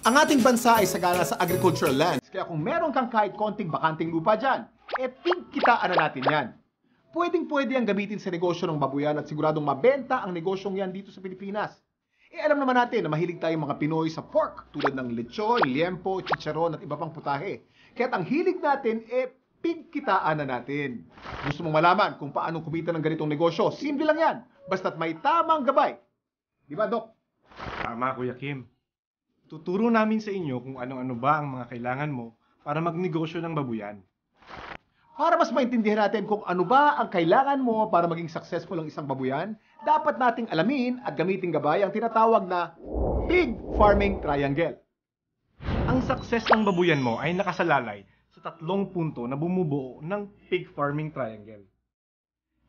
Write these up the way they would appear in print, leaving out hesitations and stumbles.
Ang ating bansa ay sagana sa agricultural lands. Kaya kung meron kang kahit konting bakanting lupa dyan, pinkitaan na natin yan. Pwedeng-pwede ang gamitin sa negosyo ng babuyan at siguradong mabenta ang negosyong yan dito sa Pilipinas. Alam naman natin na mahilig tayong mga Pinoy sa pork tulad ng lechon, liempo, chicharon at iba pang putahe. Kaya't ang hilig natin pinkitaan na natin. Gusto mong malaman kung paano kumita ng ganitong negosyo? Simple lang yan. Basta't may tamang gabay. Di ba, Dok? Tama, Kuya Kim. Tuturo namin sa inyo kung ano-ano ba ang mga kailangan mo para magnegosyo ng babuyan. Para mas maintindihan natin kung ano ba ang kailangan mo para maging successful ang isang babuyan, dapat nating alamin at gamitin gabay ang tinatawag na pig farming triangle. Ang success ng babuyan mo ay nakasalalay sa 3 punto na bumubuo ng pig farming triangle.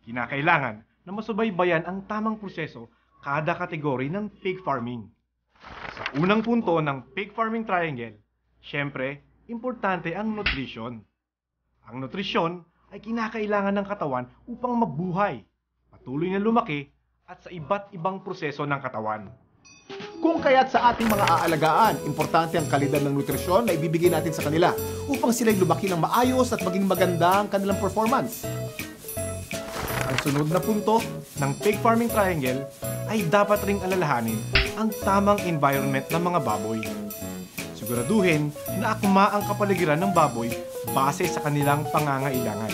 Kinakailangan na masubaybayan ang tamang proseso kada kategory ng pig farming. Sa unang punto ng pig farming triangle, syempre, importante ang nutrition. Ang nutrisyon ay kinakailangan ng katawan upang mabuhay, patuloy na lumaki at sa iba't ibang proseso ng katawan. Kung kaya't sa ating mga aalagaan, importante ang kalidad ng nutrisyon na ibibigay natin sa kanila upang sila'y lumaki ng maayos at maging maganda ang kanilang performance. Ang sunod na punto ng pig farming triangle ay dapat ring alalahanin ang tamang environment ng mga baboy. Siguraduhin na akma ang kapaligiran ng baboy base sa kanilang pangangailangan.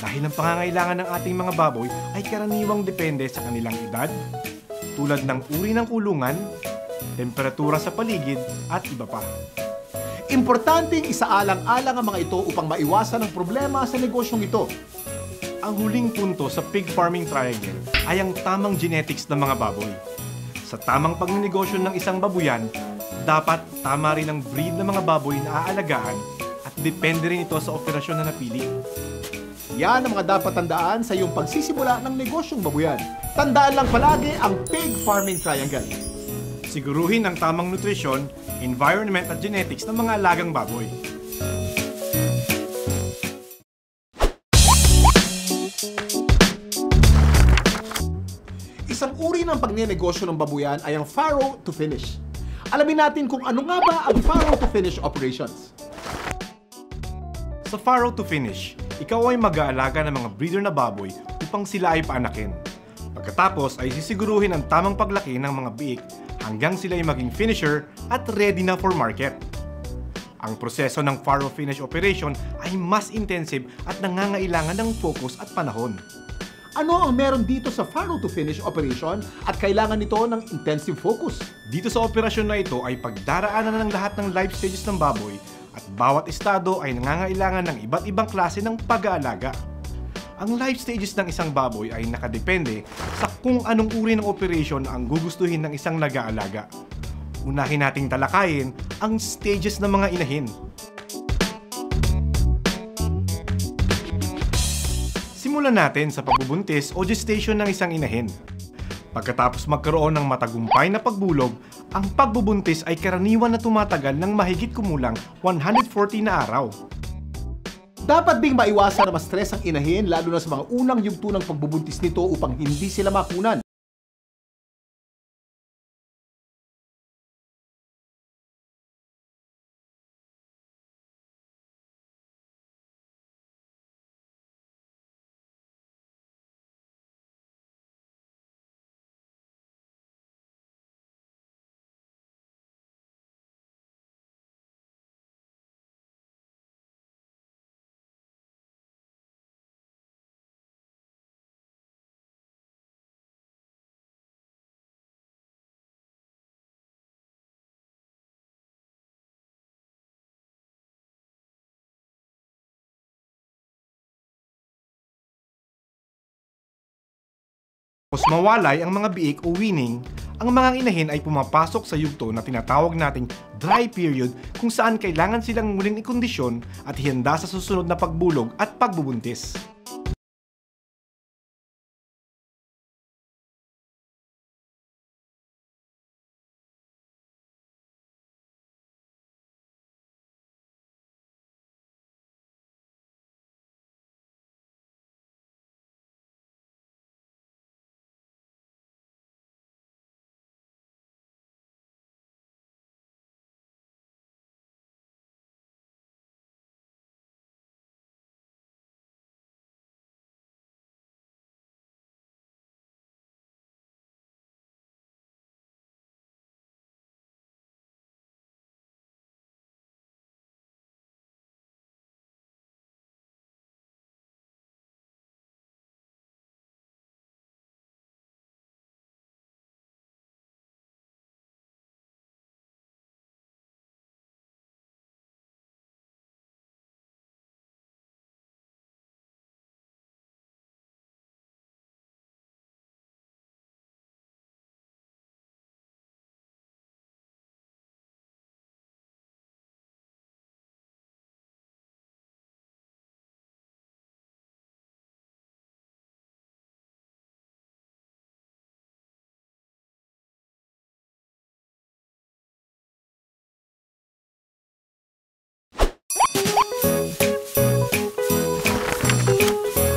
Dahil ang pangangailangan ng ating mga baboy ay karaniwang depende sa kanilang edad, tulad ng uri ng kulungan, temperatura sa paligid at iba pa. Importanteng isaalang-alang ang mga ito upang maiwasan ang problema sa negosyong ito. Ang huling punto sa pig farming triangle ay ang tamang genetics ng mga baboy. Sa tamang pagnenegosyo ng isang babuyan, dapat tama rin ang breed ng mga baboy na aalagaan at depende rin ito sa operasyon na napili. Yan ang mga dapat tandaan sa iyong pagsisimula ng negosyong babuyan. Tandaan lang palagi ang pig farming triangle. Siguruhin ang tamang nutrisyon, environment at genetics ng mga alagang baboy. Isang uri ng pagnenegosyo ng babuyan ay ang farrow to finish. Alamin natin kung ano nga ba ang farrow to finish operations. Sa farrow to finish, ikaw ay mag-aalaga ng mga breeder na baboy upang sila ay paanakin. Pagkatapos ay sisiguruhin ang tamang paglaki ng mga biik hanggang sila ay maging finisher at ready na for market. Ang proseso ng farrow finish operation ay mas intensive at nangangailangan ng focus at panahon. Ano ang meron dito sa farrow to finish operation at kailangan nito ng intensive focus? Dito sa operasyon na ito ay pagdaraanan ng lahat ng life stages ng baboy at bawat estado ay nangangailangan ng iba't ibang klase ng pag-aalaga. Ang life stages ng isang baboy ay nakadepende sa kung anong uri ng operation ang gugustuhin ng isang nag-aalaga. Unahin nating talakayin ang stages ng mga inahin. Simulan natin sa pagbubuntis o gestation ng isang inahin. Pagkatapos magkaroon ng matagumpay na pagbulog, ang pagbubuntis ay karaniwan na tumatagal ng mahigit kumulang 140 na araw. Dapat ding maiwasan na ma-stress ang inahin lalo na sa mga unang yugto ng pagbubuntis nito upang hindi sila makunan. Tapos mawalay ang mga biik o weaning, ang mga inahin ay pumapasok sa yugto na tinatawag nating dry period kung saan kailangan silang muling ikondisyon at ihanda sa susunod na pagbulog at pagbubuntis.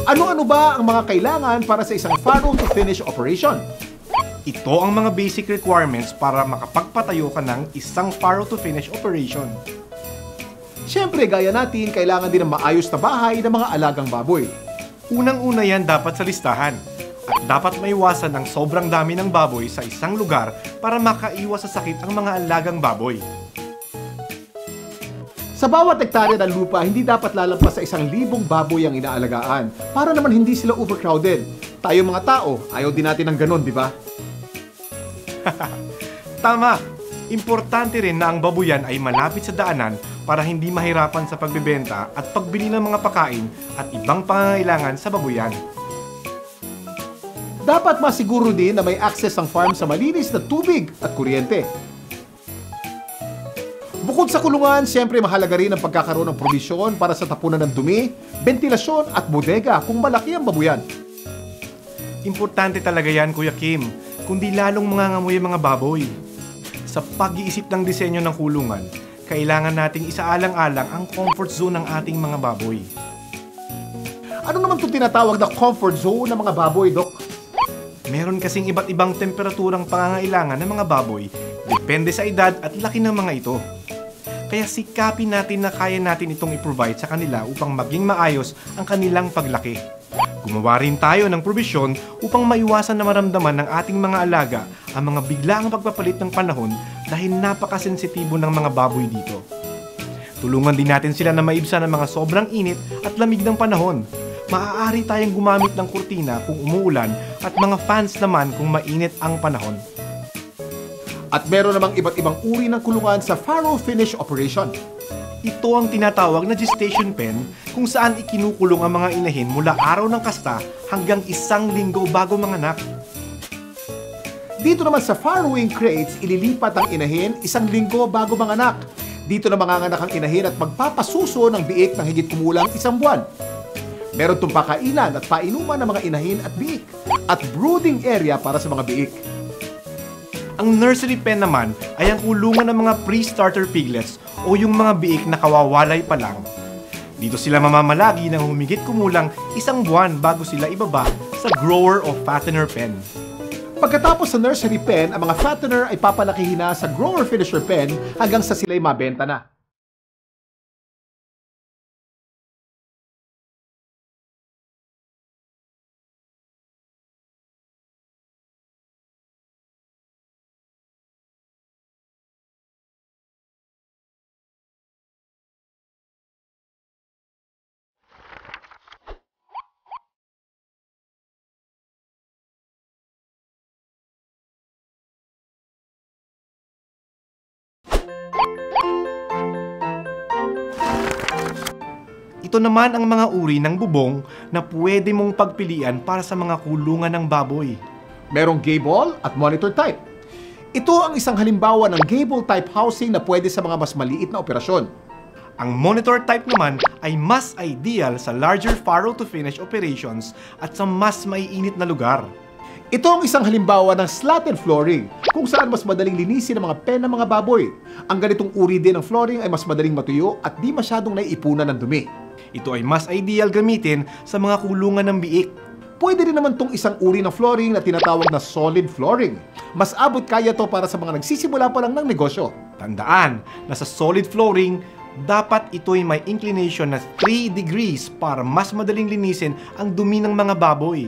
Ano-ano ba ang mga kailangan para sa isang farrow to finish operation? Ito ang mga basic requirements para makapagpatayo ka ng isang farrow to finish operation. Siyempre, gaya natin, kailangan din ng maayos na bahay ng mga alagang baboy. Unang-una yan dapat sa listahan. At dapat maiwasan ang sobrang dami ng baboy sa isang lugar para makaiwas sa sakit ang mga alagang baboy. Sa bawat hektarya ng lupa, hindi dapat lalampas sa 1,000 baboy ang inaalagaan para naman hindi sila overcrowded. Tayo mga tao, ayaw din natin ng ganon, di ba? Tama! Importante rin na ang babuyan ay malapit sa daanan para hindi mahirapan sa pagbebenta at pagbili ng mga pagkain at ibang pangangailangan sa babuyan. Dapat masiguro din na may access ang farm sa malinis na tubig at kuryente. Bukod sa kulungan, siyempre mahalaga rin ang pagkakaroon ng provisyon para sa tapunan ng dumi, ventilasyon at bodega kung malaki ang babuyan. Importante talaga yan, Kuya Kim, kundi lalong mangangamoy ang mga baboy. Sa pag-iisip ng disenyo ng kulungan, kailangan nating isaalang-alang ang comfort zone ng ating mga baboy. Ano naman itong tinatawag na comfort zone ng mga baboy, Dok? Meron kasing iba't ibang temperaturang pangangailangan ng mga baboy, depende sa edad at laki ng mga ito. Kaya sikapin natin na kaya natin itong i-provide sa kanila upang maging maayos ang kanilang paglaki. Gumawa rin tayo ng probisyon upang maiwasan na maramdaman ng ating mga alaga ang mga biglaang pagpapalit ng panahon dahil napakasensitibo ng mga baboy dito. Tulungan din natin sila na maibsan ng mga sobrang init at lamig ng panahon. Maaari tayong gumamit ng kurtina kung umuulan at mga fans naman kung mainit ang panahon. At meron namang iba't ibang uri ng kulungan sa farrow finish operation. Ito ang tinatawag na gestation pen kung saan ikinukulong ang mga inahin mula araw ng kasta hanggang 1 linggo bago manganak. Dito naman sa farrowing crates, ililipat ang inahin 1 linggo bago manganak. Dito na manganganak ang inahin at magpapasuso ng biik ng higit kumulang 1 buwan. Meron itong pakainan at painuman ng mga inahin at biik at brooding area para sa mga biik. Ang nursery pen naman ay ang kulungan ng mga pre-starter piglets o yung mga biik na kawawalay pa lang. Dito sila mamamalagi ng humigit kumulang 1 buwan bago sila ibaba sa grower o fattener pen. Pagkatapos sa nursery pen, ang mga fattener ay papalakihin na sa grower finisher pen hanggang sa sila'y mabenta na. Ito naman ang mga uri ng bubong na pwede mong pagpilian para sa mga kulungan ng baboy. Merong gable at monitor type. Ito ang isang halimbawa ng gable type housing na pwede sa mga mas maliit na operasyon. Ang monitor type naman ay mas ideal sa larger farrow to finish operations at sa mas maiinit na lugar. Ito ang isang halimbawa ng slatted flooring, kung saan mas madaling linisin ang mga pen ng mga baboy. Ang ganitong uri din ng flooring ay mas madaling matuyo at di masyadong naiipunan ng dumi. Ito ay mas ideal gamitin sa mga kulungan ng biik. Pwede rin naman itong isang uri ng flooring na tinatawag na solid flooring. Mas abot kaya to para sa mga nagsisimula pa lang ng negosyo. Tandaan na sa solid flooring, dapat ito ay may inclination na 3 degrees para mas madaling linisin ang dumi ng mga baboy.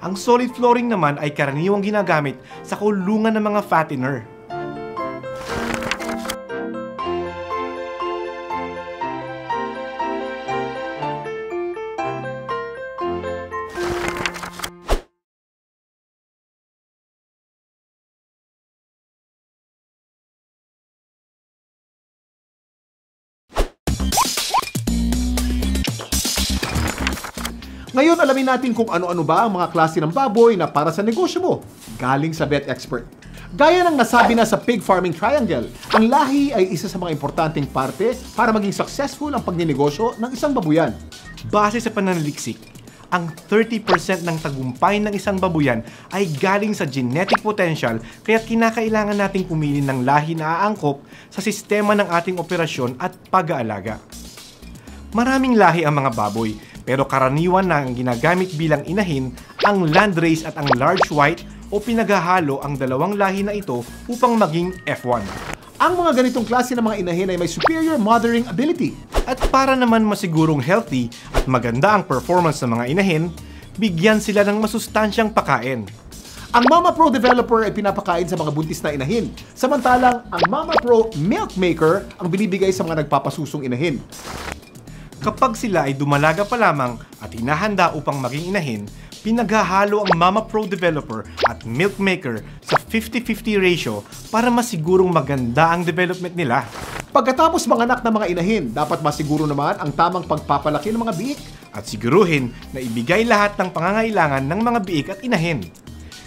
Ang solid flooring naman ay karaniwang ginagamit sa kulungan ng mga fattener. Ngayon, alamin natin kung ano-ano ba ang mga klase ng baboy na para sa negosyo mo, galing sa Vet Expert. Gaya ng nasabi na sa Pig Farming Triangle, ang lahi ay isa sa mga importanteng parte para maging successful ang pagninegosyo ng isang babuyan. Base sa pananaliksik, ang 30% ng tagumpay ng isang babuyan ay galing sa genetic potential kaya't kinakailangan nating pumili ng lahi na aangkop sa sistema ng ating operasyon at pag-aalaga. Maraming lahi ang mga baboy, Pero karaniwan na ang ginagamit bilang inahin ang landrace at ang large white o pinaghahalo ang dalawang lahi na ito upang maging F1. Ang mga ganitong klase ng mga inahin ay may superior mothering ability. At para naman masigurong healthy at maganda ang performance ng mga inahin, bigyan sila ng masustansyang pagkain. Ang Mama Pro developer ay pinapakain sa mga buntis na inahin, samantalang ang Mama Pro Milk Maker ang binibigay sa mga nagpapasusong inahin. Kapag sila ay dumalaga pa lamang at hinahanda upang maging inahin, pinaghahalo ang Mama Pro developer at Milk Maker sa 50-50 ratio para masigurong maganda ang development nila. Pagkatapos manganak ng mga inahin, dapat masiguro naman ang tamang pagpapalaki ng mga biik. At siguruhin na ibigay lahat ng pangangailangan ng mga biik at inahin.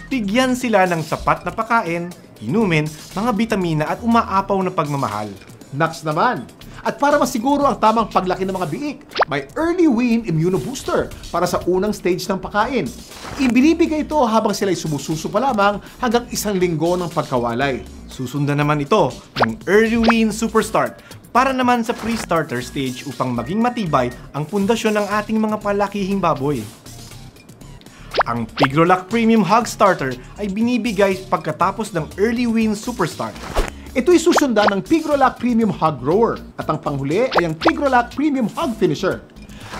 Bigyan sila ng sapat na pagkain, inumin, mga bitamina at umaapaw na pagmamahal. Next naman, at para masiguro ang tamang paglaki ng mga biik, may early wean immunobooster para sa unang stage ng pagkain. Ibinibigay ito habang sila'y sumususo pa lamang hanggang 1 linggo ng pagkawalay. Susundan naman ito ng early wean superstart para naman sa pre-starter stage upang maging matibay ang pundasyon ng ating mga palakihing baboy. Ang Pigrolac Premium Hog Starter ay binibigay pagkatapos ng early wean superstart. Ito'y susundan ng Pigrolac Premium Hog Grower at ang panghuli ay ang Pigrolac Premium Hog Finisher.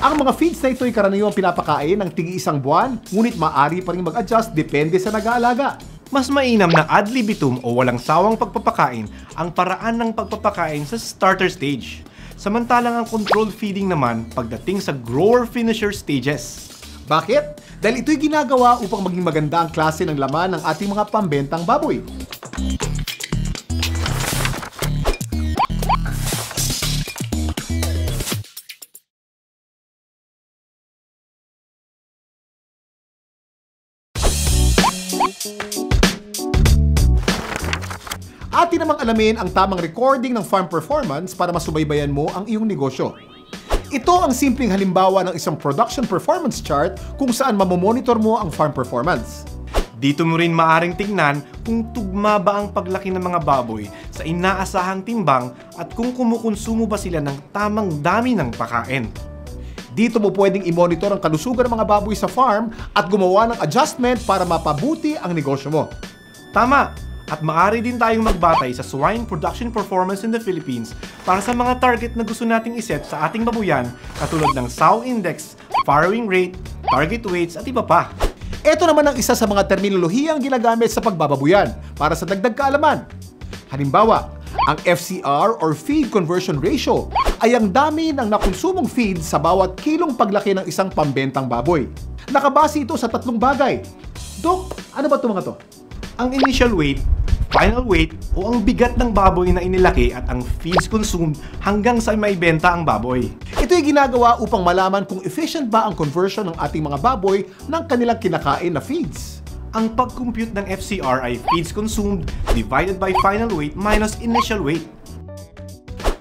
Ang mga feeds na ito'y karaniwang pinapakain ng tig-1 buwan, ngunit maaari pa rin mag-adjust depende sa nag-aalaga. Mas mainam na ad libitum o walang sawang pagpapakain ang paraan ng pagpapakain sa starter stage. Samantalang ang controlled feeding naman pagdating sa grower finisher stages. Bakit? Dahil ito'y ginagawa upang maging maganda ang klase ng laman ng ating mga pambentang baboy. Atin namang alamin ang tamang recording ng farm performance para masubaybayan mo ang iyong negosyo. Ito ang simpleng halimbawa ng isang production performance chart kung saan mamomonitor mo ang farm performance. Dito mo rin maaring tingnan kung tugma ba ang paglaki ng mga baboy sa inaasahang timbang at kung kumukonsumo ba sila ng tamang dami ng pagkain. Dito mo pwedeng i-monitor ang kalusugan ng mga baboy sa farm at gumawa ng adjustment para mapabuti ang negosyo mo. Tama! At maaari din tayong magbatay sa swine production performance in the Philippines para sa mga target na gusto nating iset sa ating babuyan katulad ng sow index, farrowing rate, target weights at iba pa. Ito naman ang isa sa mga terminolohiyang ginagamit sa pagbababuyan para sa dagdag kaalaman. Halimbawa, ang FCR or Feed Conversion Ratio ay ang dami ng nakonsumong feed sa bawat kilong paglaki ng isang pambentang baboy. Nakabase ito sa 3 bagay. Dok, ano ba ito mga to? Ang initial weight, final weight o ang bigat ng baboy na inilaki at ang feeds consumed hanggang sa maibenta ang baboy. Ito'y ginagawa upang malaman kung efficient ba ang conversion ng ating mga baboy ng kanilang kinakain na feeds. Ang pag-compute ng FCR ay feeds consumed divided by final weight minus initial weight.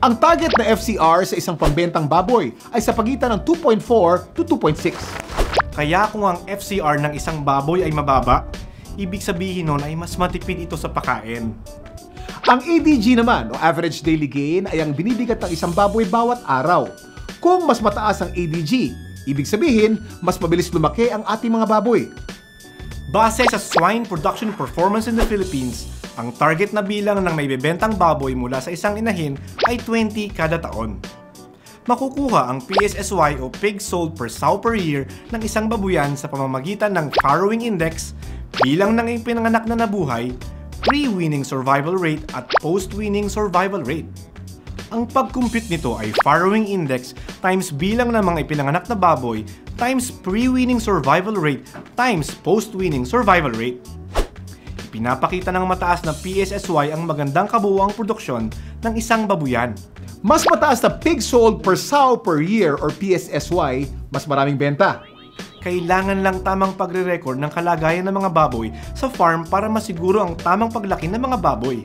Ang target na FCR sa isang pambentang baboy ay sa pagitan ng 2.4 to 2.6. Kaya kung ang FCR ng isang baboy ay mababa, ibig sabihin nun ay mas matipid ito sa pagkain. Ang ADG naman o average daily gain ay ang binibigat ng isang baboy bawat araw. Kung mas mataas ang ADG, ibig sabihin mas mabilis lumaki ang ating mga baboy. Base sa Swine Production Performance in the Philippines, ang target na bilang ng maibebentang baboy mula sa isang inahin ay 20 kada taon. Makukuha ang PSSY o Pig Sold per Sow per Year ng isang babuyan sa pamamagitan ng farrowing index, bilang ng ipinanganak na nabuhay, pre-weaning survival rate at post-weaning survival rate. Ang pag-compute nito ay farrowing index times bilang ng mga ipinanganak na baboy times pre-weaning survival rate times post-weaning survival rate. Ipinapakita ng mataas na PSSY ang magandang kabuuang produksyon ng isang babuyan. Mas mataas na Pig Sold per Sow per Year or PSSY, mas maraming benta. Kailangan lang tamang pagre-record ng kalagayan ng mga baboy sa farm para masiguro ang tamang paglaki ng mga baboy.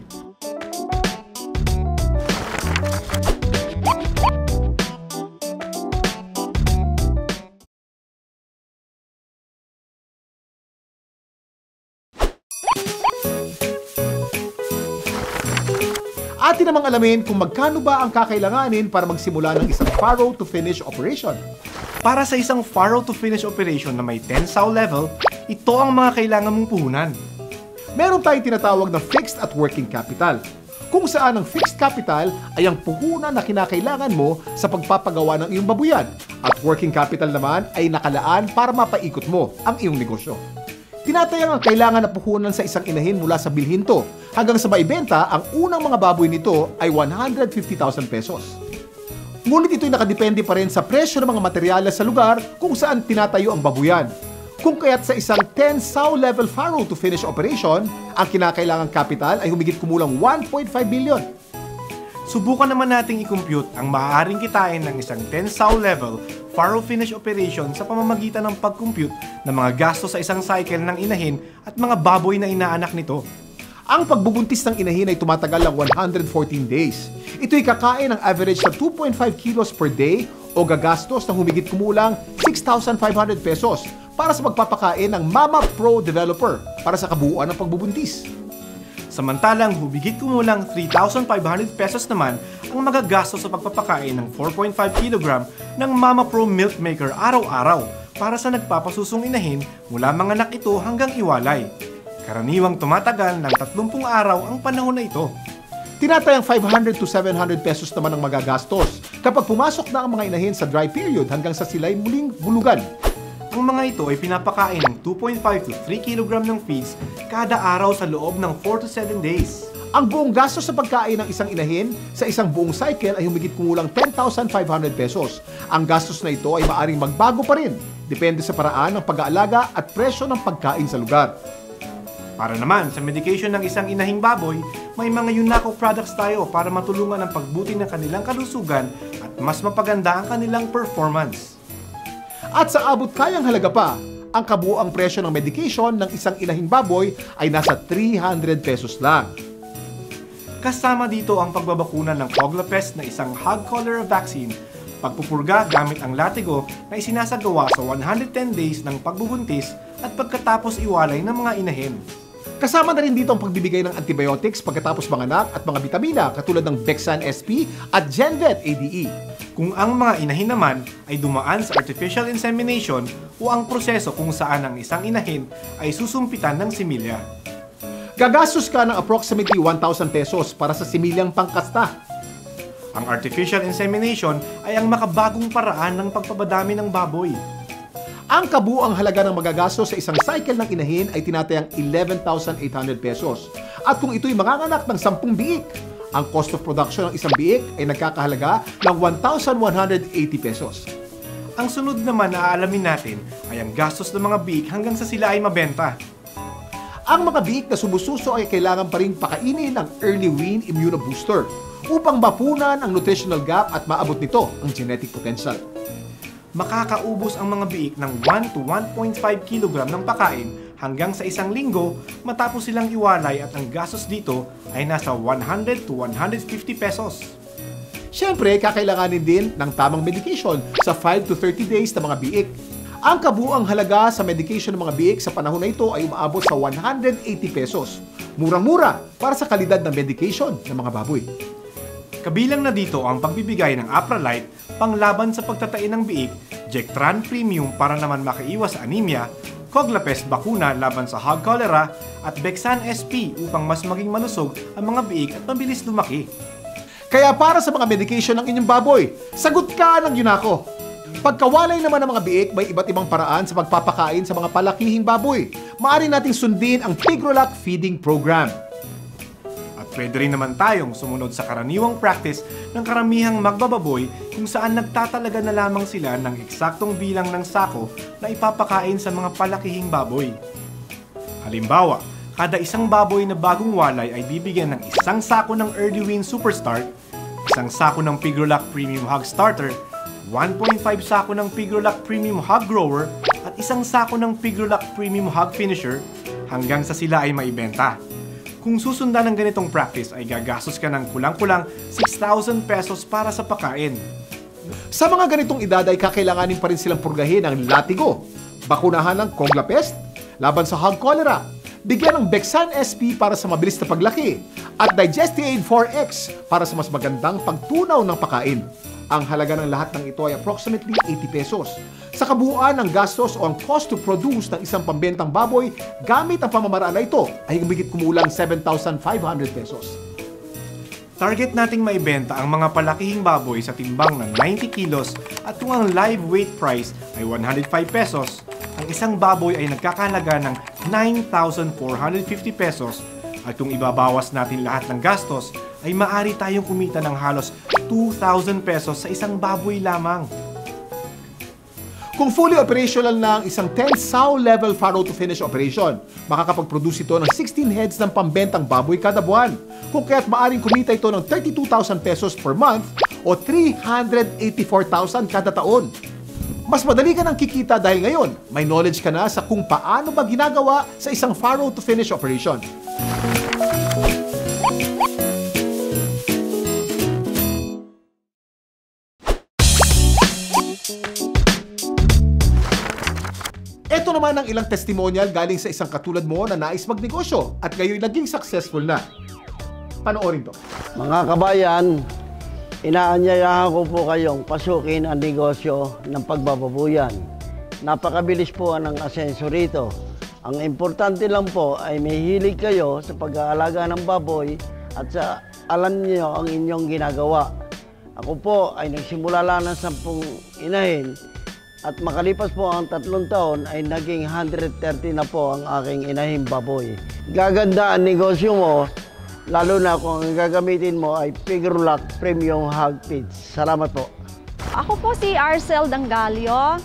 Atin namang alamin kung magkano ba ang kakailanganin para magsimula ng isang farrow to finish operation. Para sa isang farrow to finish operation na may 10 sow level, ito ang mga kailangan mong puhunan. Meron tayong tinatawag na fixed at working capital, kung saan ang fixed capital ay ang puhunan na kinakailangan mo sa pagpapagawa ng iyong babuyan at working capital naman ay nakalaan para mapaikot mo ang iyong negosyo. Tinatayang ang kailangan na puhunan sa isang inahin mula sa bilhinto hanggang sa maibenta ang unang mga baboy nito ay 150,000 pesos. Ngunit ito'y nakadepende pa rin sa presyo ng mga materyales sa lugar kung saan tinatayo ang babuyan. Kung kaya't sa isang 10 sow level farrow to finish operation, ang kinakailangang capital ay humigit kumulang 1.5 billion. Subukan naman nating i-compute ang maaaring kitain ng isang 10 sow level farrow finish operation sa pamamagitan ng pag-compute ng mga gastos sa isang cycle ng inahin at mga baboy na inaanak nito. Ang pagbubuntis ng inahin ay tumatagal ng 114 days. Ito'y kakain ng average na 2.5 kilos per day o gagastos ng humigit kumulang 6,500 pesos para sa pagpapakain ng Mama Pro Developer para sa kabuuan ng pagbubuntis. Samantalang humigit kumulang 3,500 pesos naman ang magagastos sa pagpapakain ng 4.5 kg ng Mama Pro Milk Maker araw-araw para sa nagpapasusong inahin mula manganak ito hanggang iwalay. Karaniwang tumatagal ng 30 araw ang panahon na ito. Tinatayang 500 to 700 pesos naman ang magagastos kapag pumasok na ang mga inahin sa dry period hanggang sa sila'y muling bulugan. Ang mga ito ay pinapakain ng 2.5 to 3 kg ng feeds kada araw sa loob ng 4 to 7 days. Ang buong gastos sa pagkain ng isang inahin sa isang buong cycle ay humigit kumulang 10,500 pesos. Ang gastos na ito ay maaring magbago pa rin, depende sa paraan ng pag-aalaga at presyo ng pagkain sa lugar. Para naman sa medication ng isang inahing baboy, may mga Yunaco products tayo para matulungan ang pagbuti ng kanilang kalusugan at mas mapaganda ang kanilang performance. At sa abot kayang halaga pa, ang kabuuang presyo ng medication ng isang inahing baboy ay nasa 300 pesos lang. Kasama dito ang pagbabakuna ng Coglapest na isang hog cholera vaccine, pagpupurga gamit ang latigo na isinasagawa sa 110 days ng pagbubuntis at pagkatapos iwalay ng mga inahin. Kasama na rin dito ang pagbibigay ng antibiotics pagkatapos manganak at mga bitamina katulad ng Bexan SP at Genvet ADE. Kung ang mga inahin naman ay dumaan sa artificial insemination o ang proseso kung saan ang isang inahin ay susumpitan ng similya. Gagastos ka ng approximately 1,000 pesos para sa similyang pangkasta. Ang artificial insemination ay ang makabagong paraan ng pagpapadami ng baboy. Ang kabuuang halaga ng magagastos sa isang cycle ng inahin ay tinatayang 11,800 pesos. At kung ito'y manganganak ng 10 biik, ang cost of production ng isang biik ay nagkakahalaga ng 1,180 pesos. Ang sunod naman na aalamin natin ay ang gastos ng mga biik hanggang sa sila ay mabenta. Ang mga biik na sumususo ay kailangan pa rin pakainin ng early wean immunobooster upang mapunan ang nutritional gap at maabot nito ang genetic potential. Makakaubos ang mga biik ng 1 to 1.5 kg ng pakain hanggang sa isang linggo matapos silang iwalay at ang gastos dito ay nasa 100 to 150 pesos. Siyempre, kakailanganin din ng tamang medication sa 5 to 30 days na mga biik. Ang kabuuang halaga sa medication ng mga biik sa panahon na ito ay umaabot sa 180 pesos. Murang-mura para sa kalidad ng medication ng mga baboy. Kabilang na dito ang pagbibigay ng Apralite panglaban sa pagtatain ng biik, Jectran Premium para naman makaiwas sa anemia, Coglapest bakuna laban sa hog cholera at Bexan SP upang mas maging malusog ang mga biik at mabilis lumaki. Kaya para sa mga medication ng inyong baboy, sagot ka ng Yunaco. Pagkawalay naman ng mga biik, may iba't ibang paraan sa pagpapakain sa mga palakihing baboy. Maaari nating sundin ang Tigrolac Feeding Program. Pwede rin naman tayong sumunod sa karaniwang practice ng karamihang magbababoy kung saan nagtatalaga na lamang sila ng eksaktong bilang ng sako na ipapakain sa mga palakihing baboy. Halimbawa, kada isang baboy na bagong walay ay bibigyan ng isang sako ng Early Wean Superstart, isang sako ng Pigrolac Premium Hog Starter, 1.5 sako ng Pigrolac Premium Hog Grower at isang sako ng Pigrolac Premium Hog Finisher hanggang sa sila ay maibenta. Kung susundan ng ganitong practice ay gagastos ka ng kulang-kulang 6,000 pesos para sa pagkain. Sa mga ganitong edad ay kakailanganin pa rin silang purgahin ng latigo, bakunahan ng Coglapest, laban sa hog cholera, bigyan ng Bexan SP para sa mabilis na paglaki, at Digestiaid 4X para sa mas magandang pagtunaw ng pagkain. Ang halaga ng lahat ng ito ay approximately 80 pesos. Sa kabuuan ng gastos o ang cost to produce ng isang pambentang baboy gamit ang pamamaraan na ito ay humigit kumulang 7,500 pesos. Target nating maibenta ang mga palakihing baboy sa timbang ng 90 kilos at kung ang live weight price ay 105 pesos, ang isang baboy ay nagkakahalaga ng 9,450 pesos at kung ibabawas natin lahat ng gastos, ay maaari tayong kumita ng halos 2,000 pesos sa isang baboy lamang. Kung fully operational na ang isang 10 sow level farrow to finish operation, makakapag-produce ito ng 16 heads ng pambentang baboy kada buwan. Kung kaya't maaring kumita ito ng 32,000 pesos per month o 384,000 kada taon. Mas madali ka nang kikita dahil ngayon, may knowledge ka na sa kung paano ba ginagawa sa isang farrow to finish operation. Ito naman ang ilang testimonial galing sa isang katulad mo na nais magnegosyo at ngayon naging successful na. Panoorin to. Mga kabayan, inaanyayahan ko po kayong pasukin ang negosyo ng pagbababuyan. Napakabilis po ang asenso rito. Ang importante lang po ay may hilig kayo sa pag-aalaga ng baboy at sa alam niyo ang inyong ginagawa. Ako po ay nagsimula lang ng 10 inahin at makalipas po ang 3 taon ay naging 130 na po ang aking inahing baboy. Gaganda ang negosyo mo, lalo na kung ang gagamitin mo ay Pigrulac Premium Hog Feeds. Salamat po. Ako po si Arcel Dangalio,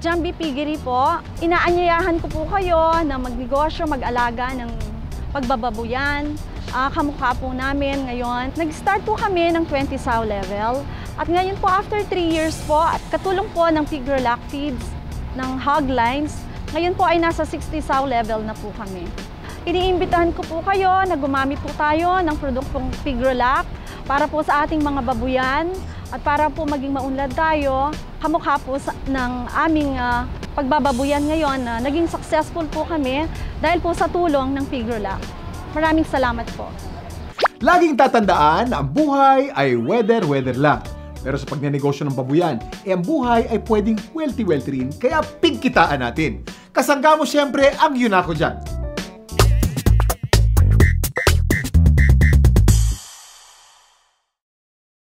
Jambi Piggery po. Inaanyayahan ko po kayo na magnegosyo, mag-alaga ng pagbababuyan. Kamukha po namin ngayon. Nag-start po kami ng 20 sow level. At ngayon po, after 3 years po, at katulong po ng Pigrulac Feeds, ng hog lines, ngayon po ay nasa 60 sow level na po kami. Iniimbitahan ko po kayo na gumamit po tayo ng produktong Pigrulac para po sa ating mga babuyan at para po maging maunlad tayo. Kamukha po ng aming pagbababuyan ngayon na naging successful po kami dahil po sa tulong ng Pigrulac. Maraming salamat po. Laging tatandaan na ang buhay ay weather lang. Pero sa pagnenegosyo ng babuyan, ang buhay ay pwedeng wealthy rin, kaya pigkitaan natin. Kasangga mo siyempre ang Yunako dyan.